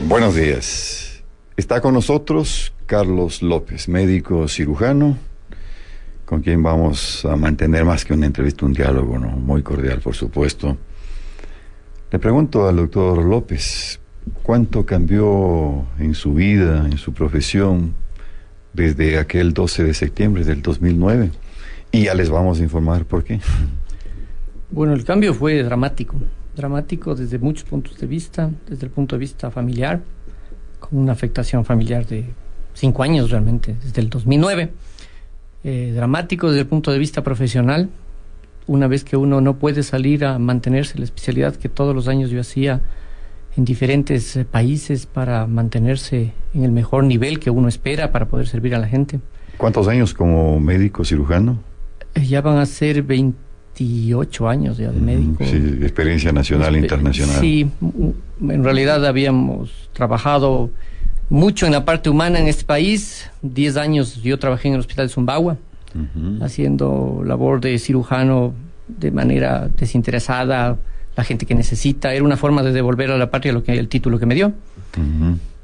Buenos días. Está con nosotros Carlos López, médico cirujano, con quien vamos a mantener más que una entrevista, un diálogo, ¿no? Muy cordial, por supuesto. Le pregunto al doctor López, ¿cuánto cambió en su vida, en su profesión, desde aquel 12 de septiembre del 2009? Y ya les vamos a informar por qué. Bueno, el cambio fue dramático desde muchos puntos de vista, desde el punto de vista familiar, con una afectación familiar de 5 años realmente, desde el 2009. Dramático desde el punto de vista profesional, una vez que uno no puede salir a mantenerse la especialidad que todos los años yo hacía en diferentes países para mantenerse en el mejor nivel que uno espera para poder servir a la gente. ¿Cuántos años como médico cirujano? Ya van a ser 28 años ya de médico. Sí, experiencia nacional e internacional. Sí, en realidad habíamos trabajado mucho en la parte humana en este país. 10 años yo trabajé en el Hospital Zumbagua, haciendo labor de cirujano de manera desinteresada, la gente que necesita. Era una forma de devolver a la patria lo que el título que me dio.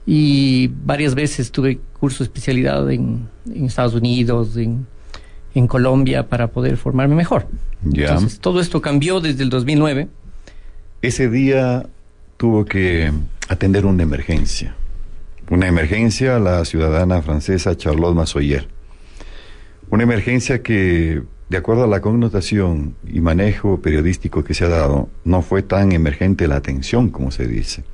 Y varias veces tuve curso de especialidad en Estados Unidos, en Colombia, para poder formarme mejor. Ya. Entonces, todo esto cambió desde el 2009. Ese día tuvo que atender una emergencia a la ciudadana francesa Charlotte Massoyer. Una emergencia que, de acuerdo a la connotación y manejo periodístico que se ha dado, no fue tan emergente la atención como se dice.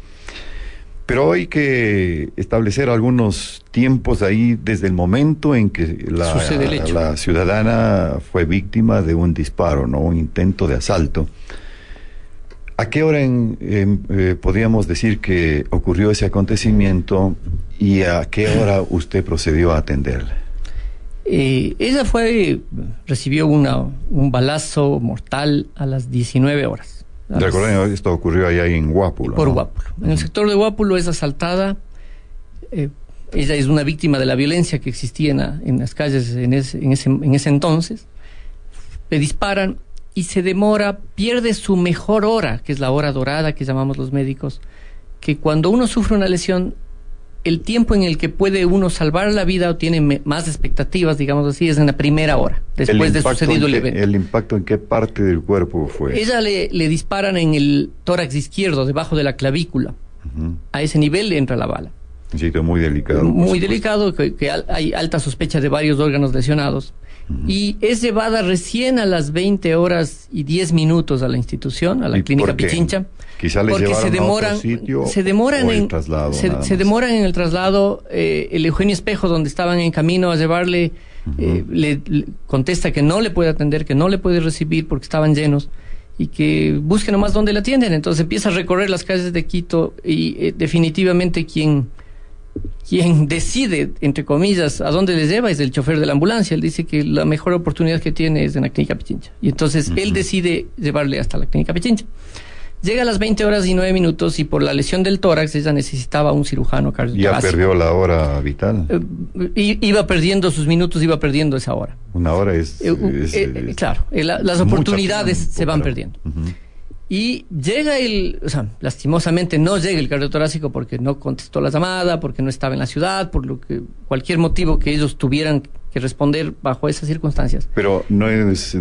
Pero hay que establecer algunos tiempos ahí desde el momento en que la ciudadana fue víctima de un disparo, ¿no? Un intento de asalto. ¿A qué hora podríamos decir que ocurrió ese acontecimiento y a qué hora usted procedió a atenderla? Ella recibió un balazo mortal a las 19 horas. Recuerden, esto ocurrió allá en Guápulo. Por ¿no? Guápulo. En el sector de Guápulo es asaltada. Ella es una víctima de la violencia que existía en las calles en ese entonces. Le disparan y pierde su mejor hora, que es la hora dorada que llamamos los médicos, que cuando uno sufre una lesión, el tiempo en el que puede uno salvar la vida o tiene más expectativas, digamos así, es en la primera hora, después de sucedido el evento. ¿El impacto en qué parte del cuerpo fue? Ella le disparan en el tórax izquierdo, debajo de la clavícula. A ese nivel le entra la bala. Un sitio muy delicado. Muy delicado, que hay alta sospecha de varios órganos lesionados. Y es llevada recién a las 20 horas y 10 minutos a la institución, a la clínica Pichincha. Quizá les llevaron a otro sitio se demoran en el traslado. Se demoran en el traslado. El Eugenio Espejo, donde estaban en camino a llevarle, le contesta que no le puede atender, que no le puede recibir porque estaban llenos y que busque nomás dónde la atienden. Entonces empieza a recorrer las calles de Quito y definitivamente quien decide, entre comillas, a dónde les lleva es el chofer de la ambulancia. Él dice que la mejor oportunidad que tiene es en la clínica Pichincha. Y entonces él decide llevarle hasta la clínica Pichincha. Llega a las 20 horas y 9 minutos y por la lesión del tórax ella necesitaba un cirujano cardiotorácico. ¿Ya perdió la hora vital? Iba perdiendo sus minutos, iba perdiendo esa hora. Una hora es claro, las oportunidades se van perdiendo. Y llega lastimosamente no llega el cardiotorácico porque no contestó la llamada, porque no estaba en la ciudad, cualquier motivo que ellos tuvieran que responder bajo esas circunstancias. Pero no es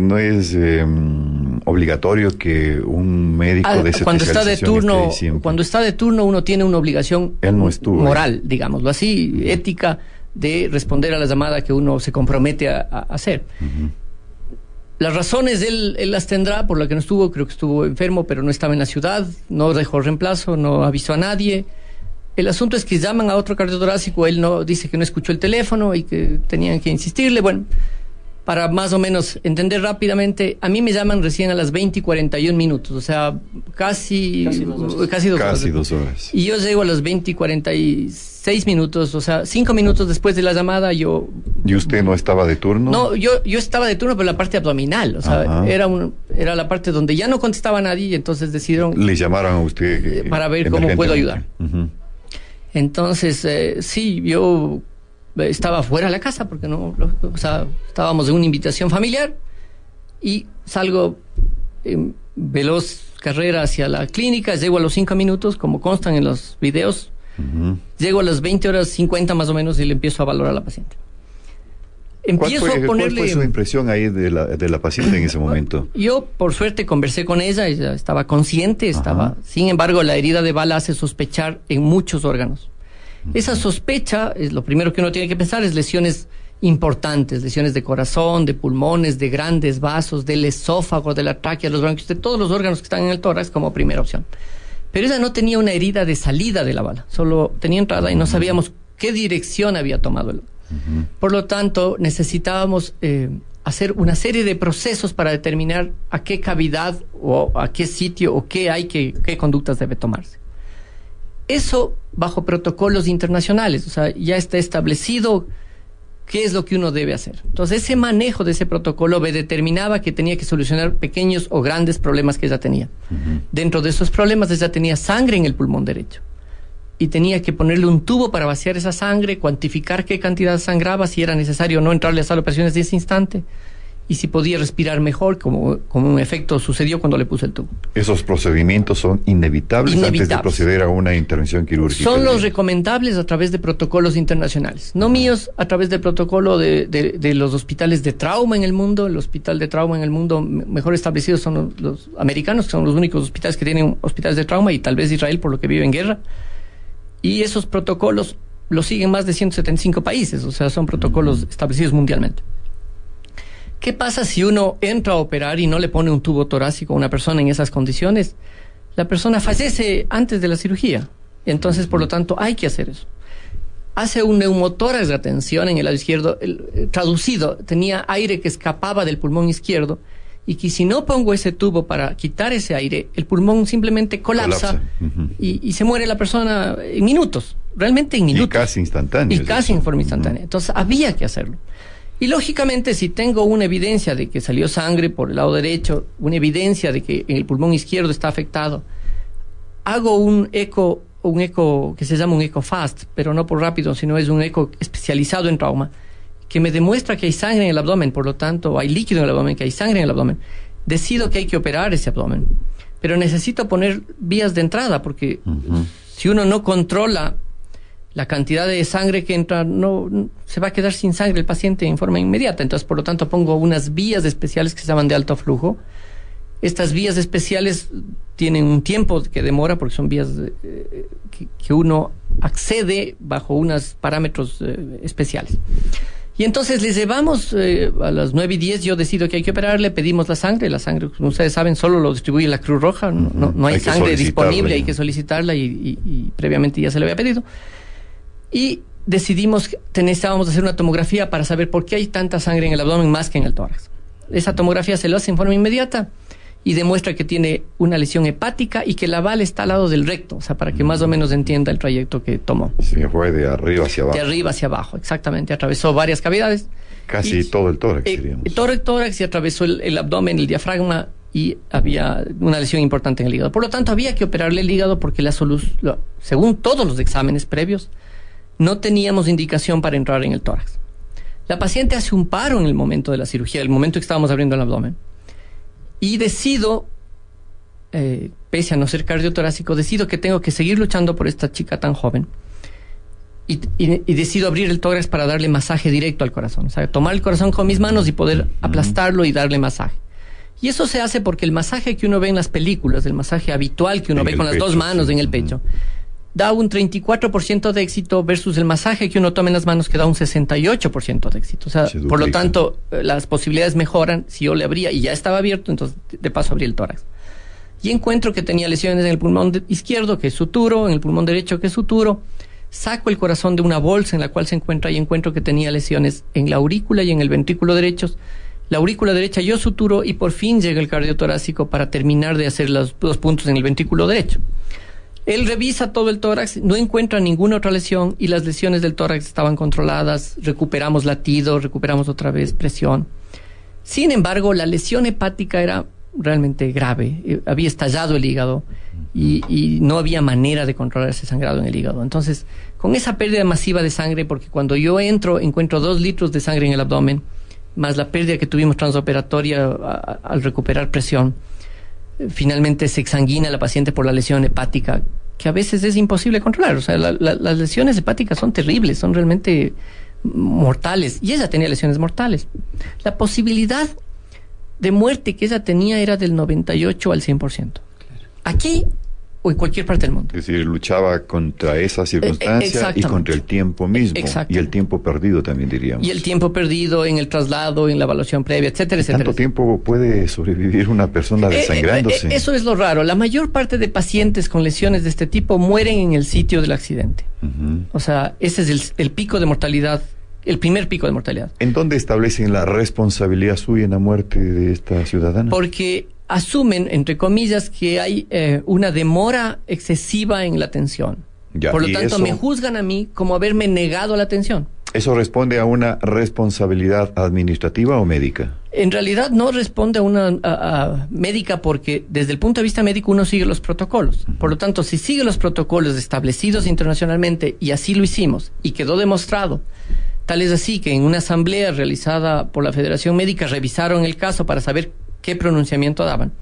obligatorio que un médico de esa especialización cuando está de turno uno tiene una obligación moral, digámoslo así, ética, de responder a la llamada que uno se compromete a hacer. Las razones él las tendrá por la que no estuvo, creo que estuvo enfermo, pero no estaba en la ciudad, no dejó reemplazo, no avisó a nadie. El asunto es que llaman a otro cardiotorácico, él dice que no escuchó el teléfono y que tenían que insistirle. Bueno, para más o menos entender rápidamente, a mí me llaman recién a las 20 y 41 minutos, o sea, casi 2 horas. Y yo llego a las 20 y 46 minutos, o sea, 5 minutos después de la llamada yo... ¿Y usted no estaba de turno? No, yo estaba de turno, pero la parte abdominal, o sea, era la parte donde ya no contestaba nadie y entonces decidieron... Le llamaron a usted... para ver cómo puedo ayudar. Entonces, sí, yo... estaba fuera de la casa porque estábamos en una invitación familiar y salgo veloz carrera hacia la clínica, llego a los 5 minutos, como constan en los videos, llego a las 20:50 más o menos y le empiezo a valorar a la paciente. ¿Cuál fue su impresión ahí de la paciente en ese momento? Yo, por suerte, conversé con ella estaba consciente, sin embargo, la herida de bala hace sospechar en muchos órganos. Esa sospecha, es lo primero que uno tiene que pensar, es lesiones importantes, lesiones de corazón, de pulmones, de grandes vasos, del esófago, de la tráquea, de los bronquios, de todos los órganos que están en el tórax como primera opción. Pero ella no tenía una herida de salida de la bala, solo tenía entrada y no sabíamos qué dirección había tomado el. Por lo tanto, necesitábamos hacer una serie de procesos para determinar a qué cavidad o a qué sitio o qué conductas debe tomarse. Eso bajo protocolos internacionales, o sea, ya está establecido qué es lo que uno debe hacer. Entonces, ese manejo de ese protocolo determinaba que tenía que solucionar pequeños o grandes problemas que ella tenía. Dentro de esos problemas, ella tenía sangre en el pulmón derecho. Y tenía que ponerle un tubo para vaciar esa sangre, cuantificar qué cantidad sangraba, si era necesario o no entrarle a sala de operaciones de ese instante, y si podía respirar mejor, como un efecto sucedió cuando le puse el tubo. ¿Esos procedimientos son inevitables antes de proceder a una intervención quirúrgica? Son los recomendables a través de protocolos internacionales, no míos, a través del protocolo de los hospitales de trauma en el mundo. El hospital de trauma en el mundo mejor establecidos son los americanos, que son los únicos hospitales que tienen hospitales de trauma, y tal vez Israel, por lo que vive en guerra. Y esos protocolos los siguen más de 175 países, o sea, son protocolos establecidos mundialmente. ¿Qué pasa si uno entra a operar y no le pone un tubo torácico a una persona en esas condiciones? La persona fallece antes de la cirugía. Entonces, por lo tanto, hay que hacer eso. Hace un neumotórax de atención en el lado izquierdo, traducido, tenía aire que escapaba del pulmón izquierdo, y que si no pongo ese tubo para quitar ese aire, el pulmón simplemente colapsa. Y se muere la persona en minutos, realmente en minutos. Y casi instantáneo. Y casi en forma instantánea. Entonces había que hacerlo. Y lógicamente, si tengo una evidencia de que salió sangre por el lado derecho, una evidencia de que el pulmón izquierdo está afectado, hago un eco que se llama un eco fast, pero no por rápido, sino es un eco especializado en trauma, que me demuestra que hay sangre en el abdomen, por lo tanto hay líquido en el abdomen, que hay sangre en el abdomen. Decido que hay que operar ese abdomen, pero necesito poner vías de entrada, porque si uno no controla la cantidad de sangre que entra, no se va a quedar sin sangre el paciente en forma inmediata. Entonces, por lo tanto, pongo unas vías especiales que se llaman de alto flujo. Estas vías especiales tienen un tiempo que demora, porque son vías que uno accede bajo unos parámetros especiales. Y entonces les llevamos a las 9:10, yo decido que hay que operarle, pedimos la sangre, como ustedes saben, solo lo distribuye la Cruz Roja, no hay sangre disponible, hay que solicitarla y previamente ya se le había pedido. Y decidimos que necesitábamos hacer una tomografía para saber por qué hay tanta sangre en el abdomen más que en el tórax. Esa tomografía se lo hace en forma inmediata y demuestra que tiene una lesión hepática y que la bala está al lado del recto, o sea, para que más o menos entienda el trayecto que tomó. Se fue de arriba hacia abajo. De arriba hacia abajo, exactamente. Atravesó varias cavidades. Casi todo el tórax, diríamos. Todo el tórax, y atravesó el abdomen, el diafragma, y había una lesión importante en el hígado. Por lo tanto, había que operarle el hígado porque según todos los exámenes previos, no teníamos indicación para entrar en el tórax. La paciente hace un paro en el momento de la cirugía, el momento que estábamos abriendo el abdomen. Y decido, pese a no ser cardiotorácico, decido que tengo que seguir luchando por esta chica tan joven. Y decido abrir el tórax para darle masaje directo al corazón. O sea, tomar el corazón con mis manos y poder aplastarlo y darle masaje. Y eso se hace porque el masaje que uno ve en las películas, el masaje habitual que uno ve con las dos manos en el pecho, da un 34% de éxito versus el masaje que uno toma en las manos, que da un 68% de éxito. O sea, por lo tanto, las posibilidades mejoran si yo le abría y ya estaba abierto, entonces de paso abrí el tórax. Y encuentro que tenía lesiones en el pulmón izquierdo, que es suturo, en el pulmón derecho, que es suturo. Saco el corazón de una bolsa en la cual se encuentra y encuentro que tenía lesiones en la aurícula y en el ventrículo derechos. La aurícula derecha yo suturo y por fin llega el cardiotorácico para terminar de hacer los 2 puntos en el ventrículo derecho. Él revisa todo el tórax, no encuentra ninguna otra lesión y las lesiones del tórax estaban controladas, recuperamos latido, recuperamos otra vez presión. Sin embargo, la lesión hepática era realmente grave, había estallado el hígado y no había manera de controlar ese sangrado en el hígado. Entonces, con esa pérdida masiva de sangre, porque cuando yo encuentro 2 litros de sangre en el abdomen, más la pérdida que tuvimos transoperatoria al recuperar presión, finalmente se exsanguina la paciente por la lesión hepática, que a veces es imposible controlar. O sea, las lesiones hepáticas son terribles, son realmente mortales, y ella tenía lesiones mortales. La posibilidad de muerte que ella tenía era del 98 al 100%. Aquí o en cualquier parte del mundo. Es decir, luchaba contra esa circunstancia y contra el tiempo mismo. Y el tiempo perdido también, diríamos. Y el tiempo perdido en el traslado, en la evaluación previa, etcétera, etcétera. ¿Cuánto tiempo puede sobrevivir una persona desangrándose? Eso es lo raro. La mayor parte de pacientes con lesiones de este tipo mueren en el sitio del accidente. O sea, ese es el pico de mortalidad, el primer pico de mortalidad. ¿En dónde establecen la responsabilidad suya en la muerte de esta ciudadana? Porque asumen, entre comillas, que hay una demora excesiva en la atención. Por lo tanto, me juzgan a mí como haberme negado la atención. ¿Eso responde a una responsabilidad administrativa o médica? En realidad no responde a una médica, porque desde el punto de vista médico uno sigue los protocolos. Por lo tanto, si sigue los protocolos establecidos internacionalmente, y así lo hicimos, y quedó demostrado, tal es así que en una asamblea realizada por la Federación Médica revisaron el caso para saber qué pronunciamiento daban.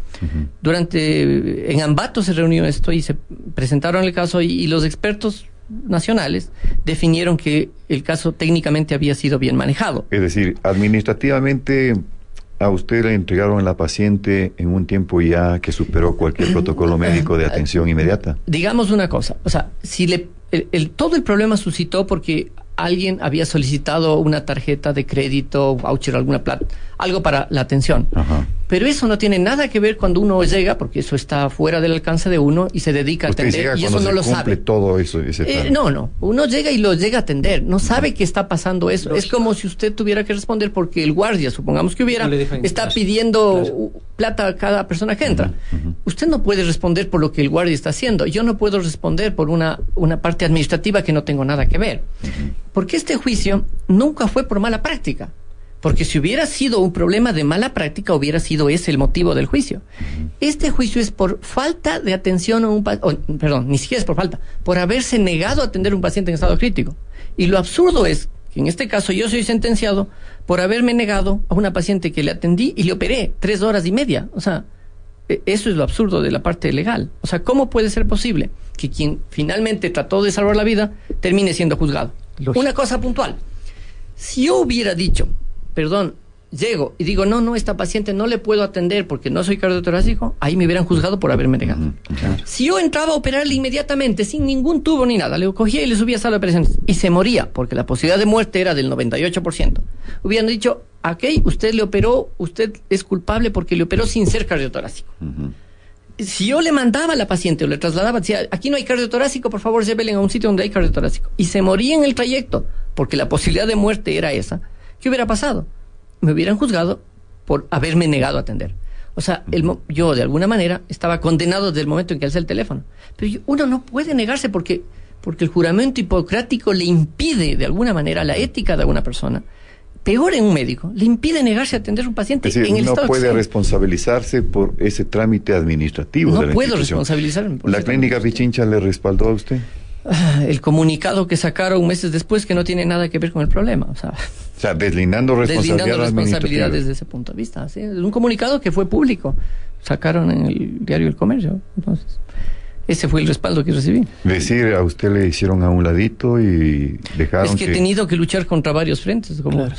En Ambato se reunió esto y se presentaron el caso, y los expertos nacionales definieron que el caso técnicamente había sido bien manejado. Es decir, administrativamente a usted le entregaron a la paciente en un tiempo ya que superó cualquier protocolo médico de atención inmediata. Digamos una cosa, o sea, si todo el problema suscitó porque alguien había solicitado una tarjeta de crédito, voucher, alguna plata, algo para la atención. Pero eso no tiene nada que ver cuando uno llega, porque eso está fuera del alcance de uno y se dedica a atender, y eso no lo sabe. Todo eso, no, uno llega y lo llega a atender, no sabe que está pasando eso. Es como si usted tuviera que responder porque el guardia, supongamos que hubiera, está pidiendo plata a cada persona que entra. Usted no puede responder por lo que el guardia está haciendo. Yo no puedo responder por una parte administrativa que no tengo nada que ver. Porque este juicio nunca fue por mala práctica. Porque si hubiera sido un problema de mala práctica, hubiera sido ese el motivo del juicio. Este juicio es por falta de atención a un paciente, perdón, ni siquiera es por falta, por haberse negado a atender a un paciente en estado crítico. Y lo absurdo es que en este caso yo soy sentenciado por haberme negado a una paciente que le atendí y le operé 3 horas y media. O sea, eso es lo absurdo de la parte legal. O sea, ¿cómo puede ser posible que quien finalmente trató de salvar la vida termine siendo juzgado? Una cosa puntual. Si yo hubiera dicho, perdón, llego y digo, no, esta paciente no le puedo atender porque no soy cardiotorácico, ahí me hubieran juzgado por haberme negado. Claro. Si yo entraba a operarle inmediatamente, sin ningún tubo ni nada, le cogía y le subía a sala de operaciones y se moría, porque la posibilidad de muerte era del 98%, hubieran dicho, ok, usted le operó, usted es culpable porque le operó sin ser cardiotorácico. Si yo le mandaba a la paciente o le trasladaba, decía, aquí no hay cardiotorácico, por favor llévenle a un sitio donde hay cardiotorácico, y se moría en el trayecto, porque la posibilidad de muerte era esa, ¿qué hubiera pasado? Me hubieran juzgado por haberme negado a atender. O sea, yo de alguna manera estaba condenado desde el momento en que alcé el teléfono. Pero uno no puede negarse porque el juramento hipocrático le impide de alguna manera la ética de alguna persona. Peor en un médico, le impide negarse a atender a un paciente. Es decir, en el no estado puede responsabilizarse por ese trámite administrativo. No de la puedo responsabilizarme. ¿La clínica Pichincha le respaldó a usted? El comunicado que sacaron meses después, que no tiene nada que ver con el problema. O sea, deslindando responsabilidad desde ese punto de vista. ¿Sí? Es un comunicado que fue público. Sacaron en el diario El Comercio. Entonces, ese fue el respaldo que recibí. Decir, a usted le hicieron a un ladito y dejaron Es que he tenido que luchar contra varios frentes. Claro.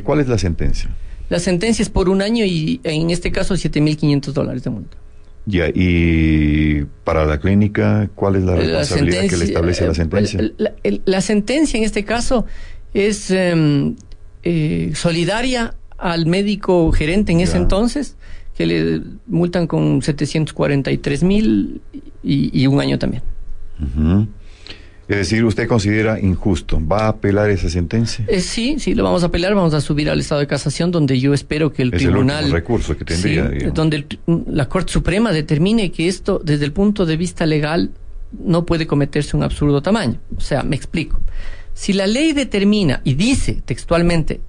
¿Cuál es la sentencia? La sentencia es por 1 año y en este caso $7,500 de multa. Ya, y para la clínica, ¿cuál es la responsabilidad que le establece la sentencia? La sentencia en este caso es solidaria al médico gerente en ese entonces, que le multan con 743,000 y 1 año también. Es decir, ¿usted considera injusto? ¿Va a apelar esa sentencia? Sí, lo vamos a apelar, vamos a subir al estado de casación, donde yo espero que el tribunal... Es el último recurso que tendría. Sí, donde la Corte Suprema determine que esto, desde el punto de vista legal, no puede cometerse un absurdo tamaño. O sea, me explico. Si la ley determina y dice textualmente,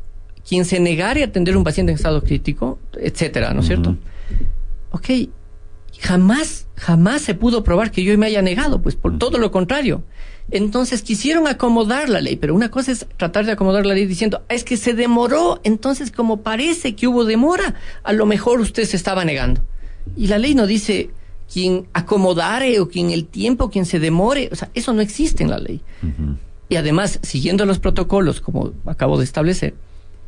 quien se negare a atender a un paciente en estado crítico, etcétera, ¿no es cierto? Ok, jamás se pudo probar que yo me haya negado, pues por todo lo contrario. Entonces quisieron acomodar la ley, pero una cosa es tratar de acomodar la ley diciendo, es que se demoró, entonces como parece que hubo demora, a lo mejor usted se estaba negando. Y la ley no dice quien acomodare o quien el tiempo, quien se demore, o sea, eso no existe en la ley. Uh-huh. Y además, siguiendo los protocolos, como acabo de establecer,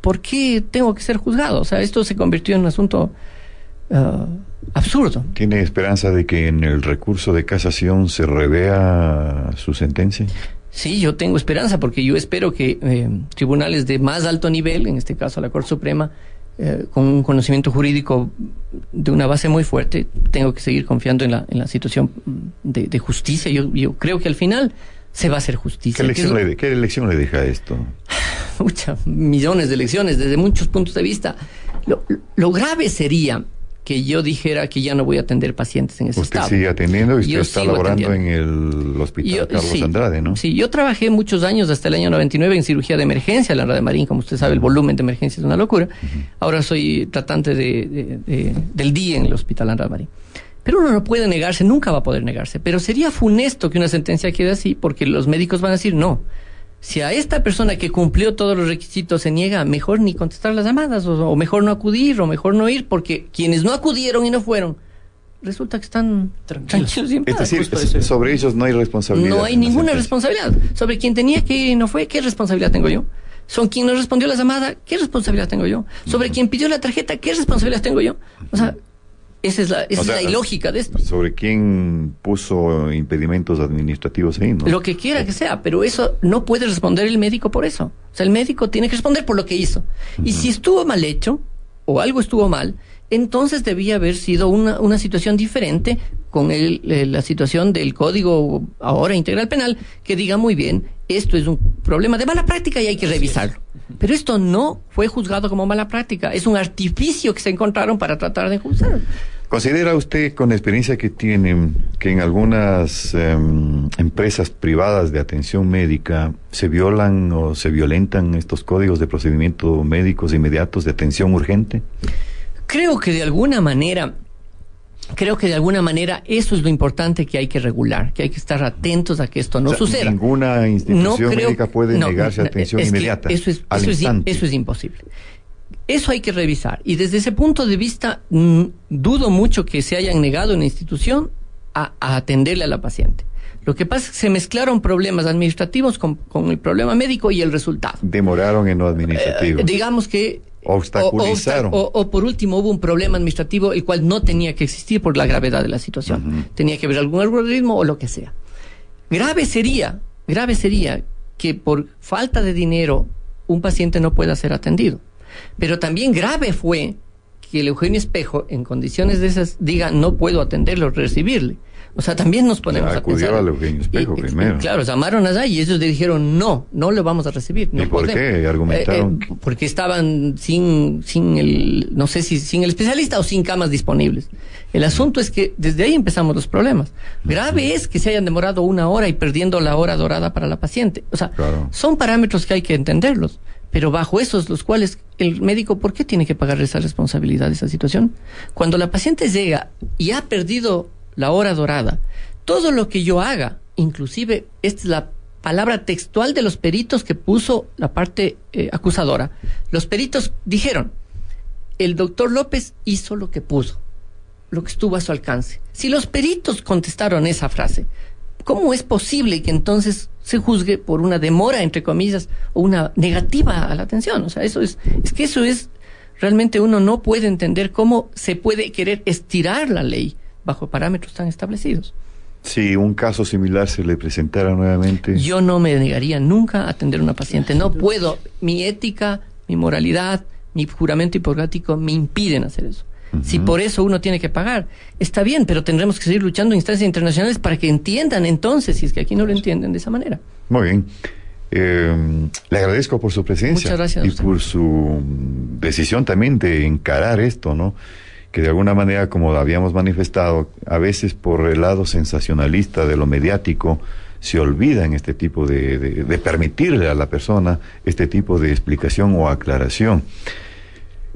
¿por qué tengo que ser juzgado? O sea, esto se convirtió en un asunto absurdo. ¿Tiene esperanza de que en el recurso de casación se revea su sentencia? Sí, yo tengo esperanza, porque yo espero que tribunales de más alto nivel, en este caso la Corte Suprema, con un conocimiento jurídico de una base muy fuerte, tengo que seguir confiando en la situación de justicia. Yo creo que al final se va a hacer justicia. ¿Qué lección le deja esto? Millones de lecciones desde muchos puntos de vista. Lo grave sería que yo dijera que ya no voy a atender pacientes en ese estado. Usted sigue atendiendo y usted está laborando en el hospital Carlos Andrade, ¿no? Sí, yo trabajé muchos años, hasta el año 99, en cirugía de emergencia en la Radio Marín. Como usted sabe, el volumen de emergencia es una locura. Uh-huh. Ahora soy tratante del día en el hospital Radio Marín. Pero uno no puede negarse, nunca va a poder negarse. Pero sería funesto que una sentencia quede así, porque los médicos van a decir, no, si a esta persona que cumplió todos los requisitos se niega, mejor ni contestar las llamadas, o mejor no acudir, o mejor no ir, porque quienes no acudieron y no fueron, resulta que están tranquilos y en paz. Es decir, sobre ellos no hay responsabilidad. No hay ninguna responsabilidad. Sobre quien tenía que ir y no fue, ¿qué responsabilidad tengo yo? Sobre quien no respondió la llamada, ¿qué responsabilidad tengo yo? Sobre quien pidió la tarjeta, ¿qué responsabilidad tengo yo? O sea, esa es la ilógica de esto. Sobre quién puso impedimentos administrativos ahí, ¿no? Lo que quiera que sea, pero eso no puede responder el médico por eso. O sea, el médico tiene que responder por lo que hizo. Uh-huh. Y si estuvo mal hecho, o algo estuvo mal, entonces debía haber sido una situación diferente con la situación del Código ahora Integral Penal, que diga muy bien, esto es un problema de mala práctica y hay que revisarlo. Pero esto no fue juzgado como mala práctica, es un artificio que se encontraron para tratar de juzgar. ¿Considera usted, con la experiencia que tiene, que en algunas empresas privadas de atención médica se violan o se violentan estos códigos de procedimiento médicos inmediatos de atención urgente? Creo que de alguna manera eso es lo importante que hay que regular, que hay que estar atentos a que esto no suceda. Ninguna institución médica puede negarse atención inmediata. Eso es imposible. Eso hay que revisar. Y desde ese punto de vista, dudo mucho que se hayan negado en la institución a atenderle a la paciente. Lo que pasa es que se mezclaron problemas administrativos con el problema médico y el resultado. Demoraron en lo administrativo. Digamos que obstaculizaron. O por último hubo un problema administrativo el cual no tenía que existir por la gravedad de la situación. Uh-huh. Tenía que haber algún algoritmo o lo que sea. Grave sería que por falta de dinero un paciente no pueda ser atendido. Pero también grave fue que el Eugenio Espejo, en condiciones de esas, diga, no puedo atenderlo, recibirle. O sea, también nos ponemos a pensar. Acudió al Eugenio Espejo primero. Claro, llamaron allá y ellos le dijeron, no lo vamos a recibir. No ¿Y por qué? Argumentaron. Porque estaban sin el especialista o sin camas disponibles. El asunto es que desde ahí empezamos los problemas. Grave es que se hayan demorado 1 hora y perdiendo la hora dorada para la paciente. O sea, claro, son parámetros que hay que entenderlos. Pero bajo esos, los cuales el médico, ¿por qué tiene que pagar esa responsabilidad de esa situación? Cuando la paciente llega y ha perdido la hora dorada, todo lo que yo haga, inclusive, esta es la palabra textual de los peritos que puso la parte acusadora. Los peritos dijeron, el doctor López hizo lo que pudo, lo que estuvo a su alcance. Si los peritos contestaron esa frase, ¿cómo es posible que entonces se juzgue por una demora, entre comillas, o una negativa a la atención? O sea, eso es realmente uno no puede entender cómo se puede querer estirar la ley bajo parámetros tan establecidos. Si un caso similar se le presentara nuevamente. Yo no me negaría nunca a atender a una paciente. No puedo. Mi ética, mi moralidad, mi juramento hipocrático me impiden hacer eso. Uh-huh. Si por eso uno tiene que pagar, está bien, pero tendremos que seguir luchando en instancias internacionales para que entiendan entonces, si es que aquí no lo entienden de esa manera. Muy bien. Le agradezco por su presencia. Muchas gracias. Y por su decisión también de encarar esto, ¿no? Que de alguna manera, como habíamos manifestado, a veces por el lado sensacionalista de lo mediático, se olvida en este tipo de permitirle a la persona este tipo de explicación o aclaración.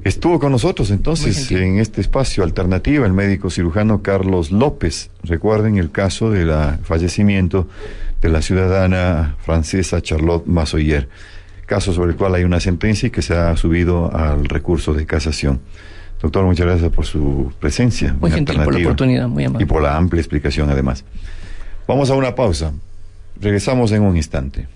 Estuvo con nosotros entonces en este espacio Alternativa el médico cirujano Carlos López. Recuerden el caso del fallecimiento de la ciudadana francesa Charlotte Massoyer, caso sobre el cual hay una sentencia y que se ha subido al recurso de casación. Doctor, muchas gracias por su presencia. Muy gentil por la oportunidad, muy amable. Y por la amplia explicación además. Vamos a una pausa. Regresamos en un instante.